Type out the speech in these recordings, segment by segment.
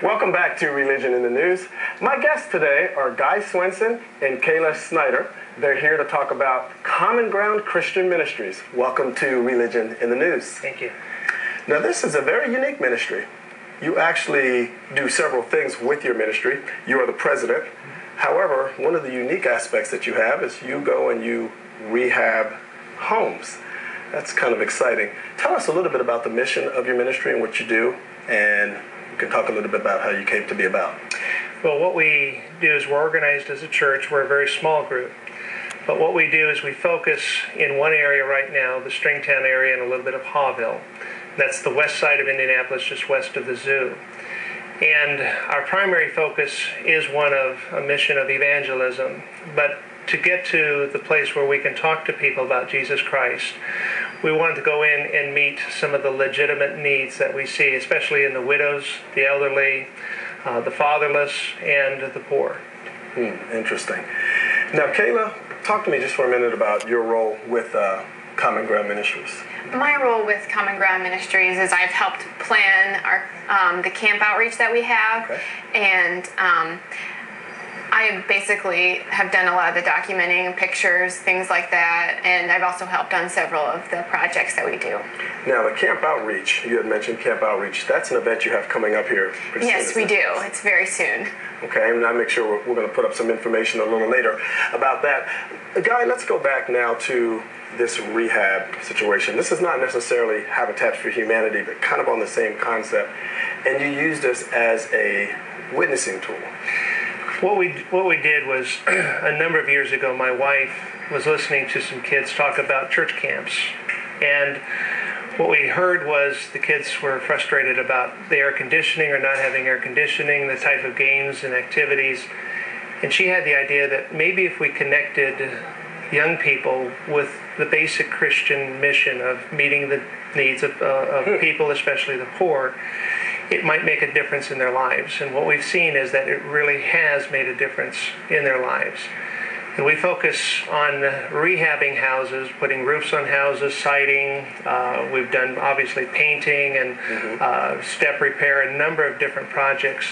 Welcome back to Religion in the News. My guests today are Guy Swenson and Kayla Snyder. They're here to talk about Common Ground Christian Ministries. Welcome to Religion in the News. Thank you. Now, this is a very unique ministry. You actually do several things with your ministry. You are the president. However, one of the unique aspects that you have is you go and you rehab homes. That's kind of exciting. Tell us a little bit about the mission of your ministry and what you do, and you can talk a little bit about how you came to be about. Well, what we do is we're organized as a church. We're a very small group. But what we do is we focus in one area right now, the Stringtown area, and a little bit of Hawville. That's the west side of Indianapolis, just west of the zoo. And our primary focus is one of a mission of evangelism. But to get to the place where we can talk to people about Jesus Christ, we wanted to go in and meet some of the legitimate needs that we see, especially in the widows, the elderly, the fatherless, and the poor. Interesting. Now, Kayla, talk to me just for a minute about your role with Common Ground Ministries. My role with Common Ground Ministries is I've helped plan our the camp outreach that we have, okay. And I basically have done a lot of the documenting, pictures, things like that, and I've also helped on several of the projects that we do. Now, the camp outreach, you had mentioned camp outreach. That's an event you have coming up here pretty soon. Yes, we do. It's very soon. Okay, and I'll make sure we're going to put up some information a little later about that. Guy, let's go back now to this rehab situation. This is not necessarily Habitat for Humanity, but kind of on the same concept. And you use this as a witnessing tool. What we did was, a number of years ago, my wife was listening to some kids talk about church camps. And what we heard was the kids were frustrated about the air conditioning or not having air conditioning, the type of games and activities. And she had the idea that maybe if we connected young people with the basic Christian mission of meeting the needs of people, especially the poor, it might make a difference in their lives. And what we've seen is that it really has made a difference in their lives. And we focus on rehabbing houses, putting roofs on houses, siding. We've done, obviously, painting and step repair, a number of different projects.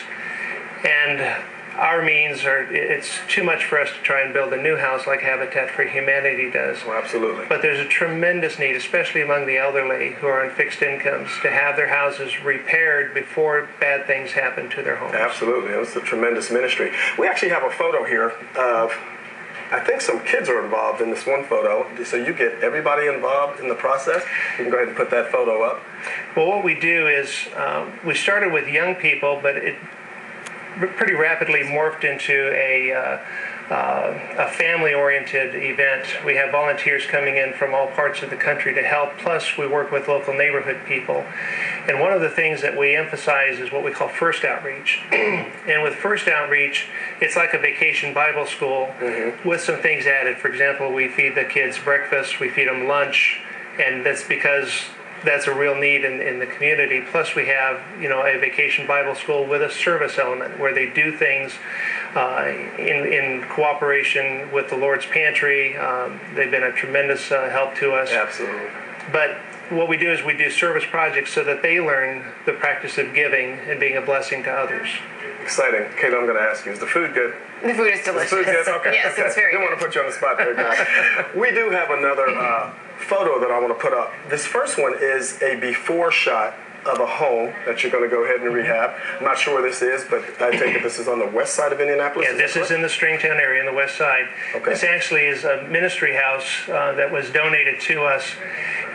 And our means are, it's too much for us to try and build a new house like Habitat for Humanity does. Well, absolutely. But there's a tremendous need, especially among the elderly who are on fixed incomes, to have their houses repaired before bad things happen to their homes. Absolutely. It's a tremendous ministry. We actually have a photo here of, I think some kids are involved in this one photo. So you get everybody involved in the process. You can go ahead and put that photo up. Well, what we do is we started with young people, but it pretty rapidly morphed into a family-oriented event. We have volunteers coming in from all parts of the country to help, plus we work with local neighborhood people. And one of the things that we emphasize is what we call First Outreach. And with First Outreach, it's like a vacation Bible school with some things added. For example, we feed the kids breakfast, we feed them lunch, and that's because that's a real need in the community. Plus we have, a vacation Bible school with a service element where they do things in cooperation with the Lord's Pantry. They've been a tremendous help to us. Absolutely. But what we do is we do service projects so that they learn the practice of giving and being a blessing to others. Exciting. Kayla, I'm going to ask you, is the food good? The food is delicious. The food good? Okay. Yes, okay. it's very Didn't good. want to put you on the spot there, guys. We do have another photo that I want to put up. This first one is a before shot of a home that you're going to go ahead and rehab. I'm not sure where this is, but I take it this is on the west side of Indianapolis? Yeah, this is in the Stringtown area, on the west side. Okay. This actually is a ministry house that was donated to us.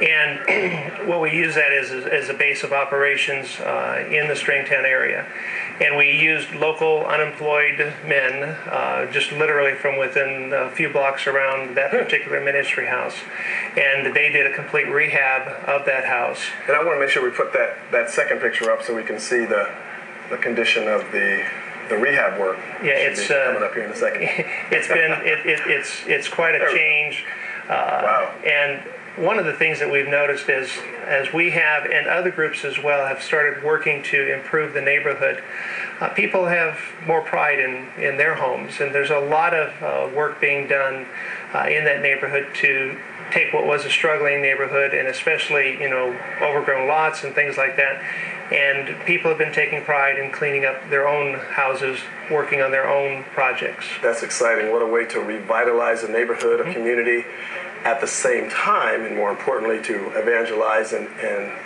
And what we use that as a base of operations in the Stringtown area. And we used local unemployed men, just literally from within a few blocks around that particular ministry house. And they did a complete rehab of that house. And I want to make sure we put that second picture up so we can see the condition of the rehab work. Yeah, it's coming up here in a second. It's quite a change. Wow. And one of the things that we've noticed is, as we have, and other groups as well, have started working to improve the neighborhood, people have more pride in their homes. And there's a lot of work being done in that neighborhood to take what was a struggling neighborhood, and especially, overgrown lots and things like that, And people have been taking pride in cleaning up their own houses, working on their own projects. That's exciting. What a way to revitalize a neighborhood, a community, at the same time, and more importantly, to evangelize and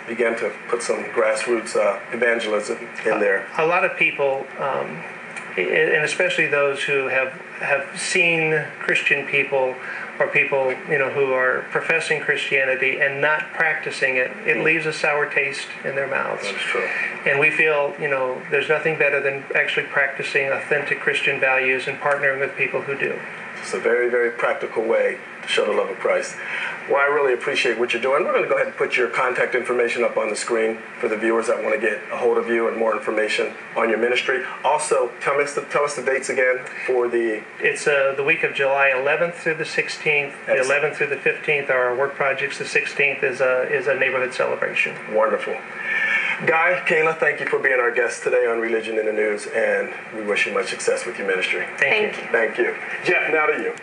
begin to put some grassroots evangelism in there. A lot of people, and especially those who have seen Christian people or people who are professing Christianity and not practicing it, it leaves a sour taste in their mouths. That's true. And we feel there's nothing better than actually practicing authentic Christian values and partnering with people who do. It's a very, very practical way to show the love of Christ. Well, I really appreciate what you're doing. We're going to go ahead and put your contact information up on the screen for the viewers that want to get a hold of you and more information on your ministry. Also, tell us the dates again for the... It's the week of July 11th through the 16th. The 11th through the 15th are our work projects. The 16th is a neighborhood celebration. Wonderful. Guy, Kayla, thank you for being our guest today on Religion in the News, and we wish you much success with your ministry. Thank you. Thank you. Jeff, now to you.